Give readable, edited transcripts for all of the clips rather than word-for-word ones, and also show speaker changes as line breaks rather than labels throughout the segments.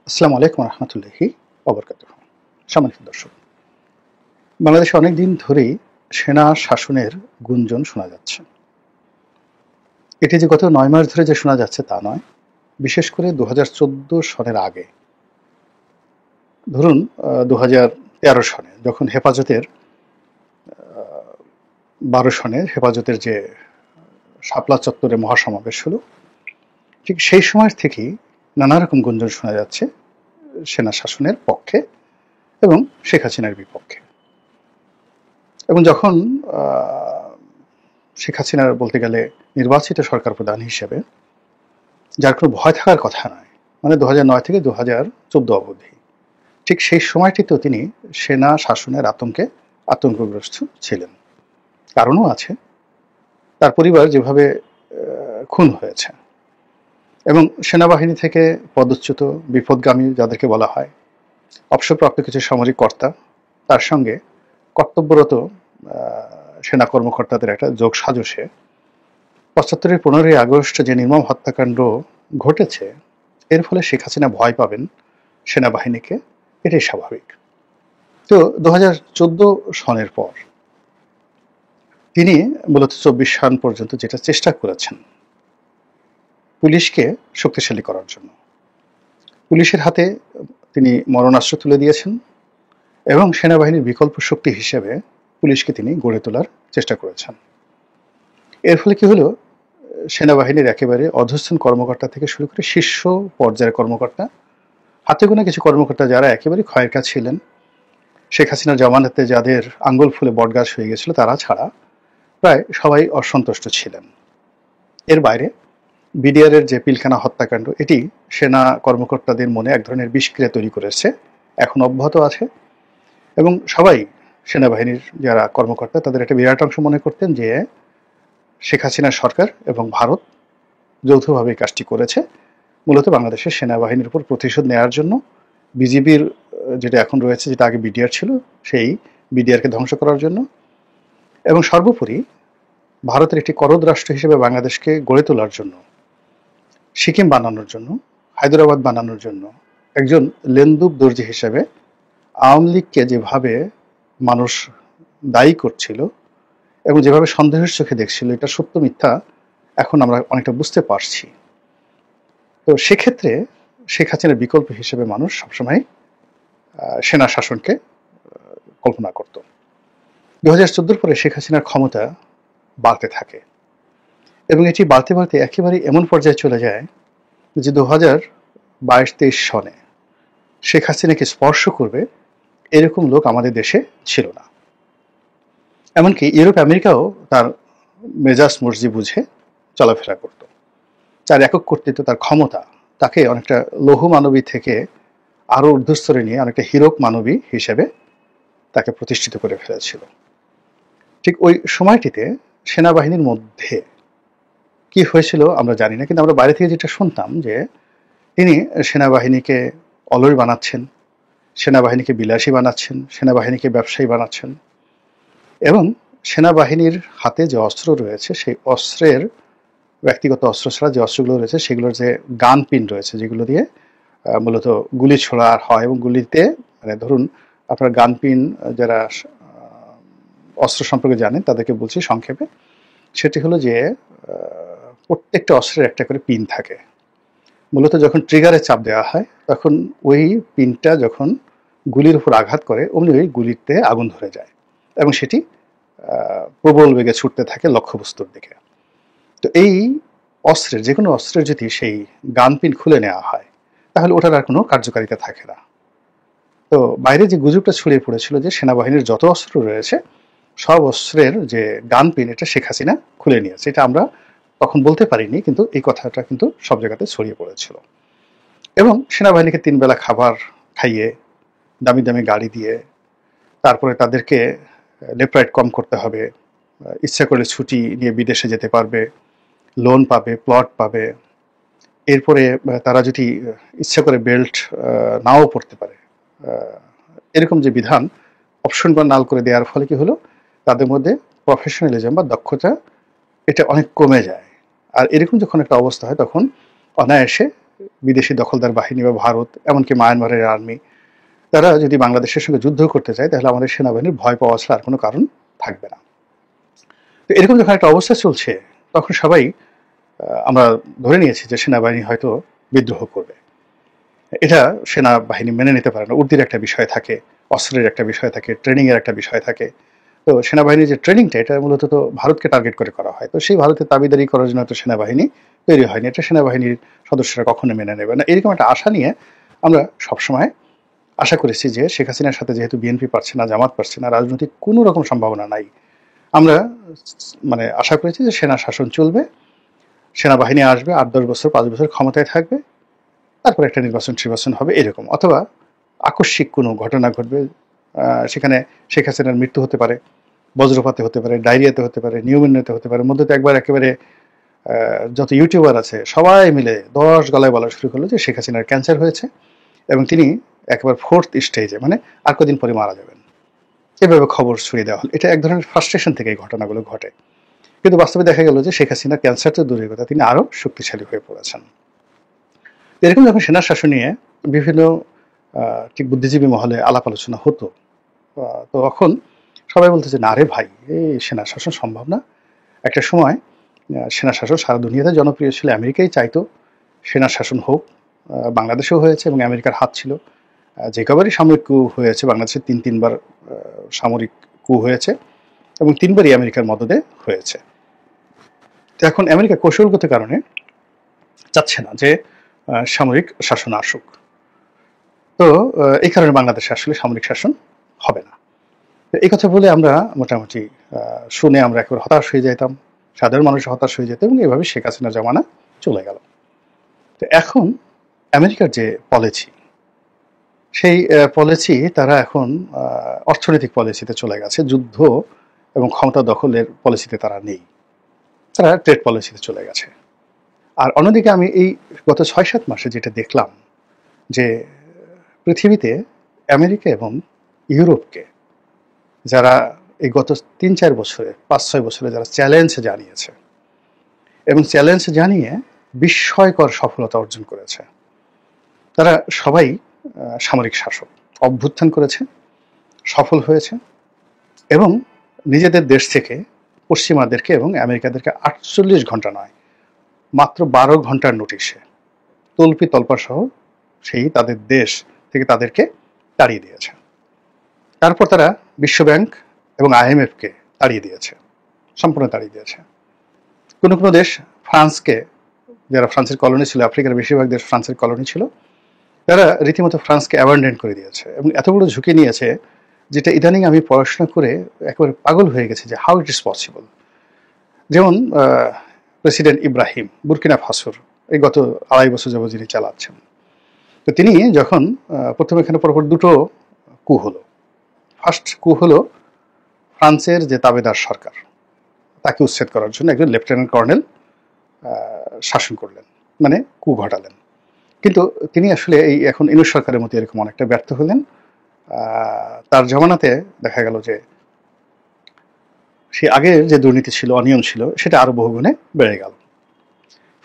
আসসালামু আলাইকুম রহমতুল্লাহি ওবরকাতুহু। সম্মানিত দর্শক, বাংলাদেশে অনেক দিন ধরেই সেনা শাসনের গুঞ্জন শোনা যাচ্ছে। এটি যে গত ৯ মাস ধরে যে শোনা যাচ্ছে তা নয়। বিশেষ করে ২০১৪ সনের আগে, ধরুন ২০১৩ সনে যখন হেফাজতের ১২ সনে হেফাজতের যে শাপলা চত্বরে মহাসমাবেশ হলো, ঠিক সেই সময় থেকেই নানা রকম গুঞ্জন শোনা যাচ্ছে সেনা শাসনের পক্ষে এবং শেখ হাসিনার বিপক্ষে। এবং যখন শেখ হাসিনার বলতে গেলে নির্বাচিত সরকার প্রধান হিসেবে, যার কোনো ভয় থাকার কথা নয়, মানে ২০০৯ থেকে ২০১৪ অবধি, ঠিক সেই সময়টিতেও তিনি সেনা শাসনের আতঙ্কগ্রস্ত ছিলেন। কারণও আছে, তার পরিবার যেভাবে খুন হয়েছে এবং সেনাবাহিনী থেকে পদচ্যুত বিপদগামী যাদেরকে বলা হয়, অবসরপ্রাপ্ত কিছু সামরিক কর্তা, তার সঙ্গে কর্তব্যরত সেনা কর্মকর্তাদের একটা যোগসাজশে ৭৫-এর ১৫ই আগস্ট যে নির্মম হত্যাকাণ্ড ঘটেছে, এর ফলে শেখ হাসিনা ভয় পাবেন সেনাবাহিনীকে, এটাই স্বাভাবিক। তো ২০১৪ সনের পর তিনি মূলত ২৪ সন পর্যন্ত যেটা চেষ্টা করেছেন পুলিশকে শক্তিশালী করার জন্য, পুলিশের হাতে তিনি মরণাস্ত্র তুলে দিয়েছেন এবং সেনাবাহিনীর বিকল্প শক্তি হিসেবে পুলিশকে তিনি গড়ে তোলার চেষ্টা করেছেন। এর ফলে কি হলো, সেনাবাহিনীর একেবারে অধস্তন কর্মকর্তা থেকে শুরু করে শীর্ষ পর্যায়ের কর্মকর্তা, হাতে গোনা কিছু কর্মকর্তা যারা একেবারে ক্ষয়ের কাজ ছিলেন, শেখ হাসিনার জামানতে যাদের আঙ্গুল ফুলে বটগাছ হয়ে গেছিল, তারা ছাড়া প্রায় সবাই অসন্তুষ্ট ছিলেন। এর বাইরে বিডিআরের যে পিলখানা হত্যাকাণ্ড, এটি সেনা কর্মকর্তাদের মনে এক ধরনের বিষক্রিয়া তৈরি করেছে, এখন অব্যাহত আছে। এবং সবাই সেনাবাহিনীর যারা কর্মকর্তা, তাদের একটা বিরাট অংশ মনে করতেন যে শেখ হাসিনার সরকার এবং ভারত যৌথভাবে কাজটি করেছে, মূলত বাংলাদেশের সেনাবাহিনীর উপর প্রতিশোধ নেওয়ার জন্য। বিজিবির যেটা এখন রয়েছে, যেটা আগে বিডিআর ছিল, সেই বিডিআরকে ধ্বংস করার জন্য। এবং সর্বোপরি ভারতের একটি করদ রাষ্ট্র হিসেবে বাংলাদেশকে গড়ে তোলার জন্য, সিকিম বানানোর জন্য, হায়দ্রাবাদ বানানোর জন্য একজন লেন্দুক দর্জি হিসেবে আওয়ামী লীগকে যেভাবে মানুষ দায়ী করছিল এবং যেভাবে সন্দেহের চোখে দেখছিল, এটা সত্য মিথ্যা এখন আমরা অনেকটা বুঝতে পারছি। তো সেক্ষেত্রে শেখ হাসিনার বিকল্প হিসেবে মানুষ সবসময় সেনা শাসনকে কল্পনা করত। ২০১৪ পরে শেখ হাসিনার ক্ষমতা বাড়তে থাকে এবং এটি বাড়তে বাড়তে একেবারে এমন পর্যায়ে চলে যায় যে ২০২২-২৩ সনে শেখ হাসিনাকে স্পর্শ করবে এরকম লোক আমাদের দেশে ছিল না। এমনকি ইউরোপ আমেরিকাও তার মেজাজ মর্জি বুঝে চলাফেরা করত। তার একক কর্তৃত্ব, তার ক্ষমতা তাকে অনেকটা লৌহ মানবী থেকে আরও ঊর্ধ্বস্তরে নিয়ে অনেকটা হীরক মানবী হিসেবে তাকে প্রতিষ্ঠিত করে ফেলেছিল। ঠিক ওই সময়টিতে সেনাবাহিনীর মধ্যে কি হয়েছিল আমরা জানি না, কিন্তু আমরা বাইরে থেকে যেটা শুনতাম যে তিনি সেনাবাহিনীকে অলস বানাচ্ছেন, সেনাবাহিনীকে বিলাসী বানাচ্ছেন, সেনাবাহিনীকে ব্যবসায়ী বানাচ্ছেন এবং সেনাবাহিনীর হাতে যে অস্ত্র রয়েছে, সেই অস্ত্রের, ব্যক্তিগত অস্ত্র ছাড়া যে অস্ত্রগুলো রয়েছে, সেগুলোর যে গান পিন রয়েছে, যেগুলো দিয়ে মূলত গুলি ছোড়া হয় এবং গুলিতে, মানে ধরুন আপনার গান পিন, যারা অস্ত্র সম্পর্কে জানেন তাদেরকে বলছি সংক্ষেপে, সেটি হলো যে প্রত্যেকটা অস্ত্রের একটা করে পিন থাকে। মূলত যখন ট্রিগারে চাপ দেওয়া হয়, তখন ওই পিনটা যখন গুলির উপর আঘাত করে, অমনি ওই গুলিতে আগুন ধরে যায় এবং সেটি প্রবল বেগে ছুটতে থাকে লক্ষ্যবস্তুর দিকে। তো এই অস্ত্রের, যে কোনো অস্ত্রের যদি সেই গান পিন খুলে নেওয়া হয়, তাহলে ওটার আর কোনো কার্যকারিতা থাকে না। তো বাইরে যে গুজবটা ছড়িয়ে পড়েছিল যে সেনাবাহিনীর যত অস্ত্র রয়েছে, সব অস্ত্রের যে গান পিন, এটা শেখ হাসিনা খুলে নিয়েছে, এটা আমরা তখন বলতে পারিনি, কিন্তু এই কথাটা কিন্তু সব জায়গাতে ছড়িয়ে পড়েছিল। এবং সেনাবাহিনীকে ৩ বেলা খাবার খাইয়ে, দামি দামি গাড়ি দিয়ে, তারপরে তাদেরকে লেফট রাইট কম করতে হবে, ইচ্ছা করলে ছুটি নিয়ে বিদেশে যেতে পারবে, লোন পাবে, প্লট পাবে, এরপরে তারা যদি ইচ্ছা করে বেল্ট নাও পড়তে পারে, এরকম যে বিধান অপশন বা নাল করে দেওয়ার ফলে কি হলো, তাদের মধ্যে প্রফেশনালিজম বা দক্ষতা এটা অনেক কমে যায়। আর এরকম যখন একটা অবস্থা হয়, তখন অনায়াসে বিদেশি দখলদার বাহিনী বা ভারত, এমনকি মায়ানমারের আর্মি, তারা যদি বাংলাদেশের সঙ্গে যুদ্ধ করতে চায় তাহলে আমাদের সেনাবাহিনীর ভয় পাওয়া ছাড়া আর কোনো কারণ থাকবে না। তো এরকম যখন একটা অবস্থা চলছে, তখন সবাই আমরা ধরে নিয়েছি যে সেনাবাহিনী হয়তো বিদ্রোহ করবে। এটা সেনাবাহিনী মেনে নিতে পারে না। উর্দির একটা বিষয় থাকে, অস্ত্রের একটা বিষয় থাকে, ট্রেনিংয়ের একটা বিষয় থাকে। তো সেনাবাহিনীর যে ট্রেনিংটা, এটা মূলত তো ভারতকে টার্গেট করে করা হয়। তো সেই ভারতের দাবিদারি করার জন্য তো সেনাবাহিনী তৈরি হয়নি। এটা সেনাবাহিনীর সদস্যরা কখনো মেনে নেবে না। এরকম একটা আশা নিয়ে আমরা সবসময় আশা করেছি যে শেখ হাসিনার সাথে যেহেতু বিএনপি পারছে না, জামাত পারছে না, রাজনৈতিক কোনো রকম সম্ভাবনা নাই, আমরা মানে আশা করেছি যে সেনা শাসন চলবে, সেনাবাহিনী আসবে, 8-10 বছর 5 বছর ক্ষমতায় থাকবে, তারপর একটা নির্বাচন হবে এরকম, অথবা আকস্মিক কোনো ঘটনা ঘটবে, সেখানে শেখ হাসিনার মৃত্যু হতে পারে, বজ্রপাতে হতে পারে, ডায়রিয়াতে হতে পারে, নিউমোনিয়াতে হতে পারে। মধ্যে তো একবার একেবারে যত ইউটিউবার আছে সবাই মিলে 10 গলায় বলা শুরু করলো যে শেখ হাসিনার ক্যান্সার হয়েছে এবং তিনি একেবারে 4th স্টেজে, মানে আর কদিন পরে মারা যাবেন, এভাবে খবর ছড়িয়ে দেওয়া হলো। এটা এক ধরনের ফ্রাস্ট্রেশন থেকে এই ঘটনাগুলো ঘটে। কিন্তু বাস্তবে দেখা গেল যে শেখ হাসিনার ক্যান্সার তো দূরের কথা, তিনি আরও শক্তিশালী হয়ে পড়েছেন। এরকম যখন সেনা শাসন নিয়ে বিভিন্ন ঠিক বুদ্ধিজীবী মহলে আলাপ আলোচনা হতো, তো তখন সবাই বলতে যে না রে ভাই, এই সেনা শাসন সম্ভব না। একটা সময় সেনা শাসন সারা দুনিয়াতে জনপ্রিয় ছিল, আমেরিকাই চাইতো সেনা শাসন হোক, বাংলাদেশেও হয়েছে এবং আমেরিকার হাত ছিল। যে কবারই সামরিক কু হয়েছে, বাংলাদেশে 3-3 বার সামরিক কু হয়েছে এবং 3বারই আমেরিকার মদদে হয়েছে। তো এখন আমেরিকা কৌশলগত কারণে চাচ্ছে না যে সামরিক শাসন আসুক। তো এই কারণে বাংলাদেশে আসলে সামরিক শাসন হবে না। এই কথা বলে আমরা মোটামুটি শুনে আমরা একবার হতাশ হয়ে যেতাম, সাধারণ মানুষ হতাশ হয়ে যেত এবং এভাবে শেখ হাসিনা জমানা চলে গেল। তো এখন আমেরিকার যে পলিসি, সেই পলিসি তারা এখন অর্থনৈতিক পলিসিতে চলে গেছে, যুদ্ধ এবং ক্ষমতা দখলের পলিসিতে তারা নেই, তারা ট্রেড পলিসিতে চলে গেছে। আর অন্যদিকে আমি এই গত 6-7 মাসে যেটা দেখলাম যে পৃথিবীতে আমেরিকা এবং ইউরোপকে যারা এই গত 3-4 বছরে 5-6 বছরে যারা চ্যালেঞ্জ জানিয়েছে এবং চ্যালেঞ্জ জানিয়ে বিস্ময়কর সফলতা অর্জন করেছে, তারা সবাই সামরিক শাসক, অভ্যুত্থান করেছে, সফল হয়েছে এবং নিজেদের দেশ থেকে পশ্চিমাদেরকে এবং আমেরিকাদেরকে 48 ঘন্টা নয়, মাত্র 12 ঘন্টার নোটিশে তল্পি তল্পা সহ সেই তাদের দেশ থেকে তাদেরকে তাড়িয়ে দিয়েছে। তারপর তারা বিশ্বব্যাংক এবং IMFকে তাড়িয়ে দিয়েছে, সম্পূর্ণ তাড়িয়ে দিয়েছে। কোনো কোনো দেশ, ফ্রান্সকে, যারা ফ্রান্সের কলোনি ছিল, আফ্রিকার বেশিরভাগ দেশ ফ্রান্সের কলোনি ছিল, তারা রীতিমতো ফ্রান্সকে অ্যাবান্ডন করে দিয়েছে এবং এত বড় ঝুঁকি নিয়েছে যেটা ইদানিং আমি পড়াশোনা করে একেবারে পাগল হয়ে গেছে যে হাউ ইট ইজ পসিবল। যেমন প্রেসিডেন্ট ইব্রাহিম, বুরকিনা ফাসোর এই গত 2.5 বছর যাবত যিনি চালাচ্ছেন, তো তিনি যখন প্রথম এখানে পরপর 2টো কু হলো। ফার্স্ট কু হলো ফ্রান্সের যে তাবেদার সরকার, তাকে উচ্ছেদ করার জন্য একজন লেফটেন্যান্ট কর্নেল শাসন করলেন, মানে কু ঘটালেন। কিন্তু তিনি আসলে এই এখন ইউনূস সরকারের মতো এরকম অনেকটা ব্যর্থ হলেন। তার জমানাতে দেখা গেল যে সে আগের যে দুর্নীতি ছিল, অনিয়ম ছিল, সেটা আরো বহুগুণে বেড়ে গেল।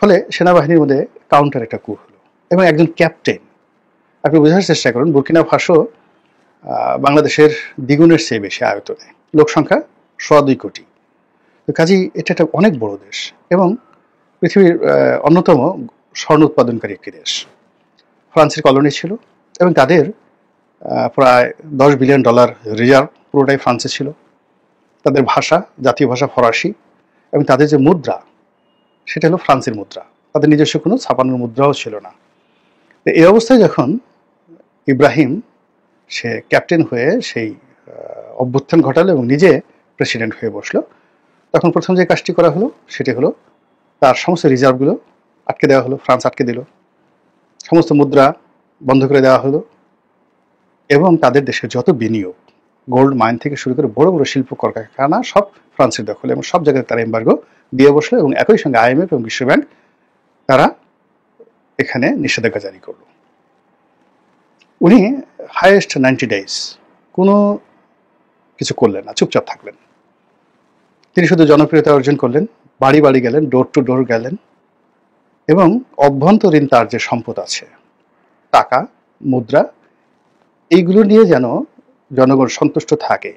ফলে সেনাবাহিনীর মধ্যে কাউন্টার একটা কু হলো এবং একজন ক্যাপ্টেন, আপনি বোঝার চেষ্টা করুন, বুরকিনা ফাসো বাংলাদেশের দ্বিগুণের চেয়ে বেশি আয়তনে, লোক সংখ্যা 2.25 কোটি। তো কাজেই এটা একটা অনেক বড় দেশ এবং পৃথিবীর অন্যতম স্বর্ণ উৎপাদনকারী একটি দেশ। ফ্রান্সের কলোনি ছিল এবং তাদের প্রায় $10 বিলিয়ন রিজার্ভ পুরোটাই ফ্রান্সে ছিল। তাদের ভাষা, জাতীয় ভাষা ফরাসি এবং তাদের যে মুদ্রা, সেটা হলো ফ্রান্সের মুদ্রা, তাদের নিজস্ব কোনো ছাপানোর মুদ্রাও ছিল না। তো এই অবস্থায় যখন ইব্রাহিম সে ক্যাপ্টেন হয়ে সেই অভ্যুত্থান ঘটালো এবং নিজে প্রেসিডেন্ট হয়ে বসলো, তখন প্রথম যে কাজটি করা হলো সেটি হলো তার সমস্ত রিজার্ভগুলো আটকে দেওয়া হলো, ফ্রান্স আটকে দিল, সমস্ত মুদ্রা বন্ধ করে দেওয়া হলো এবং তাদের দেশে যত বিনিয়োগ, গোল্ড মাইন থেকে শুরু করে বড় বড় শিল্প কলকারখানা সব ফ্রান্সের দখলে এবং সব জায়গায় তারা এম্বার্গো দিয়ে বসলো এবং একই সঙ্গে IMF এবং বিশ্বব্যাংক তারা এখানে নিষেধাজ্ঞা জারি করলো। উনি হাইয়েস্ট 90 ডেজ কোনো কিছু করলেন না, চুপচাপ থাকলেন। তিনি শুধু জনপ্রিয়তা অর্জন করলেন, বাড়ি বাড়ি গেলেন, ডোর টু ডোর গেলেন এবং অভ্যন্তরীণ তার যে সম্পদ আছে, টাকা, মুদ্রা, এইগুলো নিয়ে যেন জনগণ সন্তুষ্ট থাকে।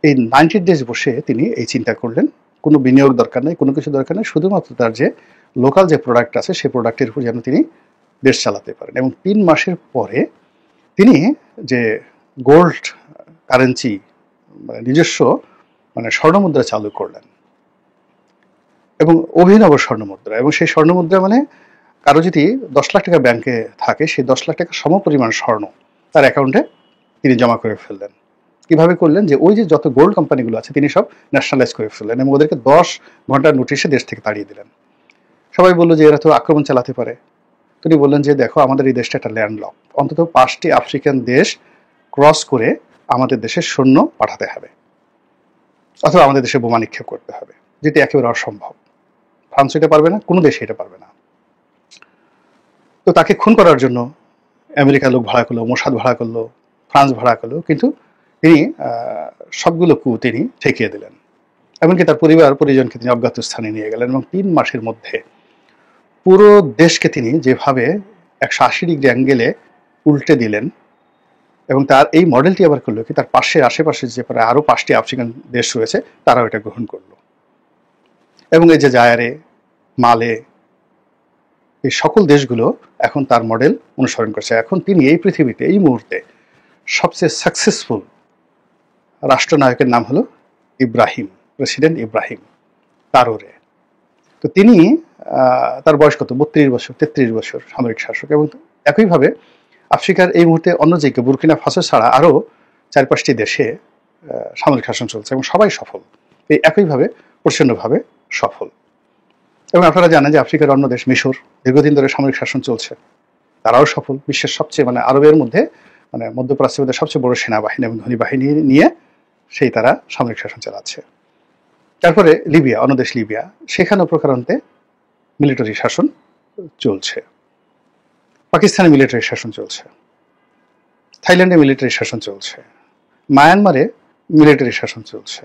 এই 90 ডেজ বসে তিনি এই চিন্তা করলেন, কোনো বিনিয়োগ দরকার নেই, কোনো কিছু দরকার নেই, শুধুমাত্র তার যে লোকাল যে প্রোডাক্ট আছে সেই প্রোডাক্টের উপর যেন তিনি দেশ চালাতে পারেন। এবং 3 মাসের পরে তিনি যে গোল্ড কারেন্সি, মানে নিজস্ব স্বর্ণমুদ্রা চালু করলেন, এবং অভিনব স্বর্ণমুদ্রা। এবং সেই স্বর্ণমুদ্রা মানে কারো যদি 10 লাখ টাকা ব্যাংকে থাকে, সেই 10 লাখ টাকা সমপরিমাণ স্বর্ণ তার অ্যাকাউন্টে তিনি জমা করে ফেললেন। কিভাবে করলেন, যে ওই যে যত গোল্ড কোম্পানিগুলো আছে তিনি সব ন্যাশনালাইজ করে ফেললেন এবং ওদেরকে 10 ঘন্টার নোটিশে দেশ থেকে তাড়িয়ে দিলেন। সবাই বললো যে এরা তো আক্রমণ চালাতে পারে। তিনি বললেন যে দেখো, আমাদের এই দেশটা একটা ল্যান্ডলক, অন্তত 5টি আফ্রিকান দেশ ক্রস করে আমাদের দেশে সৈন্য পাঠাতে হবে, অথবা আমাদের দেশে বোমা নিক্ষেপ করতে হবে, যেটি একেবারে অসম্ভব। ফ্রান্স এটা পারবে না, কোনো দেশ এটা পারবে না। তো তাকে খুন করার জন্য আমেরিকা লোক ভাড়া করলো, মোসাদ ভাড়া করলো, ফ্রান্স ভাড়া করলো, কিন্তু তিনি সবগুলো কূপ তিনি ঠেকিয়ে দিলেন। এমনকি তার পরিবার পরিজনকে তিনি অজ্ঞাত স্থানে নিয়ে গেলেন এবং 3 মাসের মধ্যে পুরো দেশকে তিনি যেভাবে 180 ডিগ্রি অ্যাঙ্গেলে উল্টে দিলেন। এবং তার এই মডেলটি আবার করলো কি, তার আশেপাশে যে প্রায় আরো 5টি আফ্রিকান দেশ রয়েছে তারাও এটা গ্রহণ করলো। এবং এই যে জায়ারে, মালে, এই সকল দেশগুলো এখন তার মডেল অনুসরণ করছে। এখন তিনি এই পৃথিবীতে এই মুহূর্তে সবচেয়ে সাকসেসফুল রাষ্ট্রনায়কের নাম হলো ইব্রাহিম, প্রেসিডেন্ট ইব্রাহিম তারোরে। তো তিনি তার বয়স কত, 32 বছর, 33 বছর সামরিক শাসক। এবং একইভাবে আফ্রিকার এই মুহূর্তে অন্য যে বুর্কিনা ফাসো ছাড়া আরও 4-5টি দেশে সামরিক শাসন চলছে এবং সবাই সফল, এই একইভাবে প্রচণ্ডভাবে সফল। এবং আপনারা জানেন যে আফ্রিকার অন্য দেশ মিশর, দীর্ঘদিন ধরে সামরিক শাসন চলছে, তারাও সফল। বিশ্বের সবচেয়ে আরবের মধ্যে মধ্যপ্রাচ্যের মধ্যে সবচেয়ে বড় সেনাবাহিনী এবং ধনী বাহিনী নিয়ে সেই তারা সামরিক শাসন চালাচ্ছে। তারপরে লিবিয়া, অন্য দেশ লিবিয়া, সেখানেও প্রকারান্তে মিলিটারি শাসন চলছে। পাকিস্তানে মিলিটারি শাসন চলছে, থাইল্যান্ডে মিলিটারি শাসন চলছে, মায়ানমারে মিলিটারি শাসন চলছে।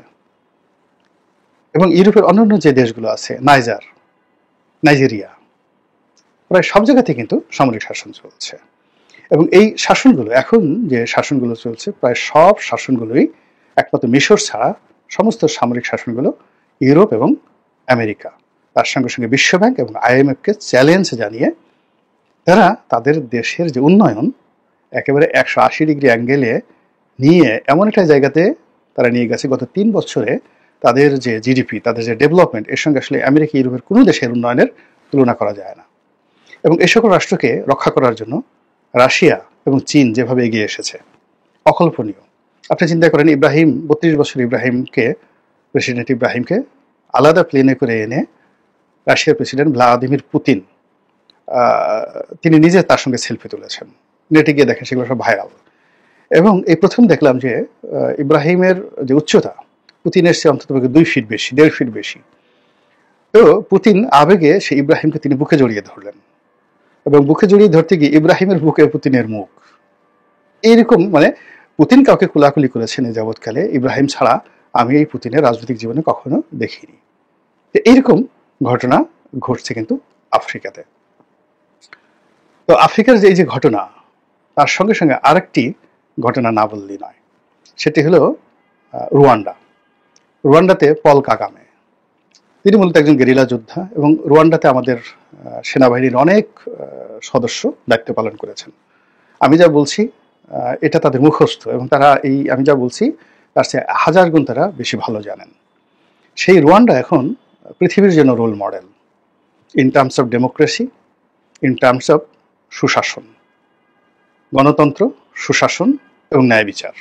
এবং ইউরোপের অন্যান্য যে দেশগুলো আছে, নাইজেরিয়া, প্রায় সব জায়গাতে কিন্তু সামরিক শাসন চলছে। এবং এই শাসনগুলো, এখন যে শাসনগুলো চলছে, প্রায় সব শাসনগুলোই একমাত্র মিশর ছাড়া সমস্ত সামরিক শাসনগুলো ইউরোপ এবং আমেরিকা, তার সঙ্গে সঙ্গে বিশ্বব্যাংক এবং IMF-কে চ্যালেঞ্জ জানিয়ে তারা তাদের দেশের যে উন্নয়ন একেবারে 180 ডিগ্রি অ্যাঙ্গেলে নিয়ে এমন একটা জায়গাতে তারা নিয়ে গেছে। গত 3 বছরে তাদের যে জিডিপি, তাদের যে ডেভেলপমেন্ট, এর সঙ্গে আসলে আমেরিকা, ইউরোপের কোনো দেশের উন্নয়নের তুলনা করা যায় না। এবং এই সকল রাষ্ট্রকে রক্ষা করার জন্য রাশিয়া এবং চীন যেভাবে এগিয়ে এসেছে, অকল্পনীয়। আপনি চিন্তা করেন, ইব্রাহিম, 32 বছর প্রেসিডেন্ট ইব্রাহিমকে আলাদা প্লেনে করে এনে রাশিয়ার প্রেসিডেন্ট ভ্লাদিমির পুতিন তিনি নিজে তার সঙ্গে সেলফি তুলেছেন। নেটে গিয়ে দেখেন, সেগুলো সব ভাইরাল। এবং এই প্রথম দেখলাম যে ইব্রাহিমের যে উচ্চতা পুতিনের চেয়ে অন্তত 2 ফিট বেশি, 1.5 ফিট বেশি। তো পুতিন আবেগে সে ইব্রাহিমকে তিনি বুকে জড়িয়ে ধরলেন, এবং বুকে জড়িয়ে ধরতে গিয়ে ইব্রাহিমের বুকে পুতিনের মুখ। এইরকম পুতিন কাউকে কোলাকুলি করেছেন এই যাবৎকালে ইব্রাহিম ছাড়া আমি এই পুতিনের রাজনৈতিক জীবনে কখনো দেখিনি। এইরকম ঘটনা ঘটছে কিন্তু আফ্রিকাতে। তো আফ্রিকার যে এই যে ঘটনা, তার সঙ্গে সঙ্গে আরেকটি ঘটনা না বললেই নয়, সেটি হলো রুয়ান্ডাতে পল কাগামে। তিনি মূলত একজন গেরিলা যোদ্ধা এবং রুয়ান্ডাতে আমাদের সেনাবাহিনীর অনেক সদস্য দায়িত্ব পালন করেছেন। আমি যা বলছি এটা তাদের মুখস্থ, এবং তারা আমি যা বলছি তার চেয়ে 1000 গুণ তারা বেশি ভালো জানেন। সেই রুয়ান্ডা এখন পৃথিবীর জন্য role model in terms of democracy, in terms of সুশাসন, গণতন্ত্র, সুশাসন এবং ন্যায় বিচার।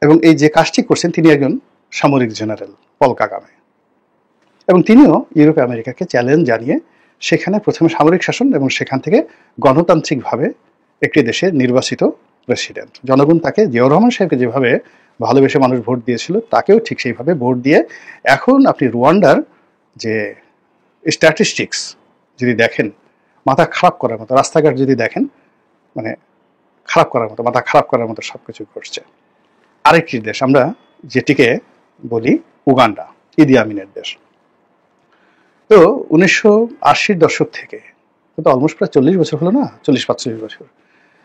এবং এই যে কাজটি করছেন তিনি একজন সামরিক জেনারেল পল কাগামে, এবং তিনিও ইউরোপ আমেরিকাকে চ্যালেঞ্জ জানিয়ে সেখানে প্রথমে সামরিক শাসন এবং সেখান থেকে গণতান্ত্রিকভাবে একটি দেশের নির্বাচিত প্রেসিডেন্ট। জনগণ তাকে, জিয়াউর রহমান সাহেবকে যেভাবে ভালোবেসে মানুষ ভোট দিয়েছিল, তাকেও ঠিক সেইভাবে ভোট দিয়ে এখন আপনি রুয়ান্ডার যে স্ট্যাটিস্টিক্স যদি দেখেন, মাথা খারাপ করার মতো। রাস্তাঘাট যদি দেখেন, খারাপ করার মতো, মাথা খারাপ করার মতো সবকিছু ঘটছে। আরেকটি দেশ আমরা যেটিকে বলি উগান্ডা, ইদি আমিনের দেশ। তো 1980-র দশক থেকে, কিন্তু অলমোস্ট প্রায় 40 বছর হলো না, 40-45 বছর,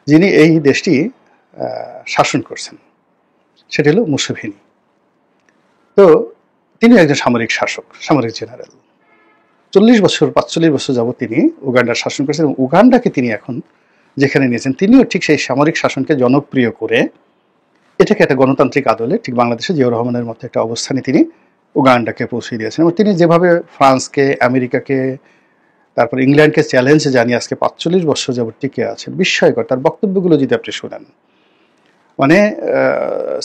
যিনি এই দেশটি শাসন করছেন সেটি হলো মুসোভিনি। তো তিনি একজন সামরিক শাসক, সামরিক জেনারেল। 45 বছর যাবত তিনি উগান্ডার শাসন করেছেন এবং উগান্ডাকে তিনি এখন যেখানে নিয়েছেন, তিনিও ঠিক সেই সামরিক শাসনকে জনপ্রিয় করে এটাকে একটা গণতান্ত্রিক আদলে, ঠিক বাংলাদেশে জিয়াউর রহমানের মতো একটা অবস্থানে তিনি উগান্ডাকে পৌঁছে দিয়েছেন। এবং তিনি যেভাবে ফ্রান্সকে, আমেরিকাকে, তারপর ইংল্যান্ডকে চ্যালেঞ্জ জানিয়ে আজকে 45 বছর যাবত টিকে আছেন, বিস্ময়কর। তার বক্তব্যগুলো যদি আপনি শোনেন, মানে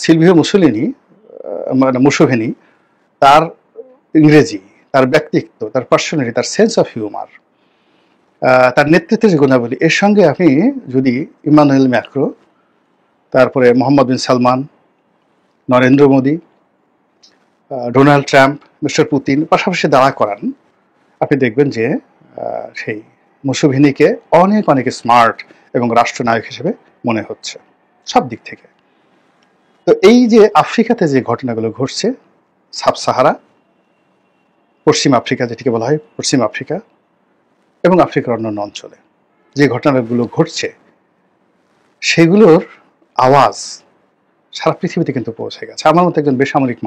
সিলভিও মুসোলিনি, মানে মুসোভিনি, তার ইংরেজি, তার ব্যক্তিত্ব, তার পার্সোনালিটি, তার সেন্স অফ হিউমার, তার নেতৃত্বের যে গুণাবলী, এর সঙ্গে আপনি যদি ইমানুয়েল ম্যাক্রো, তারপরে Mohammed bin Salman, Narendra Modi, Donald Trump, mister Putin পাশাপাশি দাঁড়া করান, আপনি দেখবেন যে সেই মুসোভিনিকে অনেক অনেক স্মার্ট এবং রাষ্ট্রনায়ক হিসেবে মনে হচ্ছে সব দিক থেকে। তো এই যে আফ্রিকাতে যে ঘটনাগুলো ঘটছে, সাব সাহারা, পশ্চিম আফ্রিকা যেটিকে বলা হয় পশ্চিম আফ্রিকা, এবং আফ্রিকার অন্যান্য অঞ্চলে যে ঘটনাগুলো ঘটছে, সেগুলোর আওয়াজ সারা পৃথিবীতে কিন্তু পৌঁছে গেছে। আমার মতো একজন বেসামরিক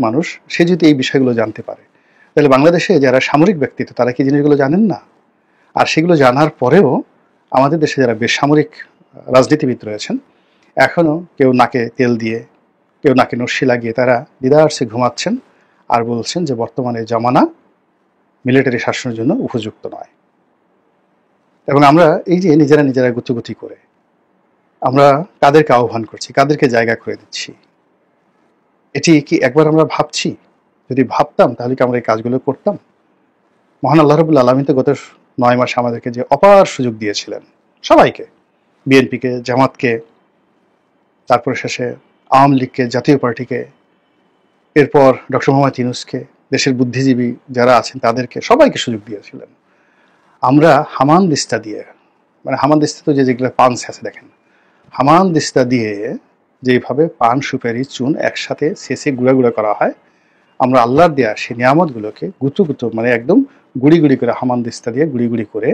মানুষ, সে যদি এই বিষয়গুলো জানতে পারে, তাহলে বাংলাদেশে যারা সামরিক ব্যক্তিত্ব তারা কি জিনিসগুলো জানেন না? আর সেগুলো জানার পরেও আমাদের দেশে যারা বেসামরিক রাজনীতিবিদ রয়েছেন, এখনও কেউ নাকে তেল দিয়ে, কেউ নাকে নস্যি লাগিয়ে তারা দিদারসে ঘুমাচ্ছেন আর বলছেন যে বর্তমানে জামানা মিলিটারি শাসনের জন্য উপযুক্ত নয়। এবং আমরা এই যে নিজেরা গুতুগুতি করে আমরা কাদেরকে আহ্বান করছি, কাদেরকে জায়গা করে দিচ্ছি, এটি কি একবার আমরা ভাবছি? যদি ভাবতাম তাহলে কি আমরা এই কাজগুলো করতাম? মহান আল্লাহ রাব্বুল আলামিন তো গত 9 মাসে আমাদেরকে যে অপার সুযোগ দিয়েছিলেন, সবাইকে, বিএনপিকে, জামাতকে, তারপরে শেষে আওয়ামী লীগকে, জাতীয় পার্টিকে, এরপর ডক্টর মোহাম্মদ ইউনূসকে, দেশের বুদ্ধিজীবী যারা আছেন তাদেরকে, সবাইকে সুযোগ দিয়েছিলেন। আমরা হামানদিস্তা দিয়ে, মানে হামানদিস্তা তো যেগুলো পাঞ্চ আছে দেখেন, হামানদিস্তা দিয়ে যেভাবে পান, সুপারি, চুন একসাথে শেষে গুঁড়া করা হয়, আমরা আল্লাহর দেয়া সেই নিয়ামতগুলোকে গুঁতো মানে একদম গুড়ি করে, হামানদিস্তা দিয়ে গুড়ি করে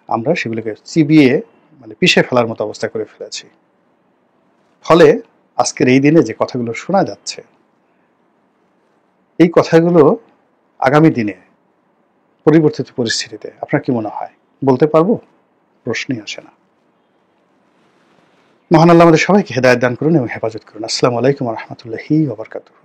আমরা সেগুলোকে চিবিয়ে মানে পিষে ফেলার মতো অবস্থা করে ফেলেছি। ফলে আজকের এই দিনে যে কথাগুলো শোনা যাচ্ছে, এই কথাগুলো আগামী দিনে পরিবর্তিত পরিস্থিতিতে আপনার কি মনে হয়? বলতে পারবো? প্রশ্নই আসে না। মহান আল্লাহ আমাদের সবাইকে হেদায়েত দান করুন এবং হেফাজত করুন। আসসালামু আলাইকুম ওয়া রাহমাতুল্লাহি ওয়া বারাকাতুহু।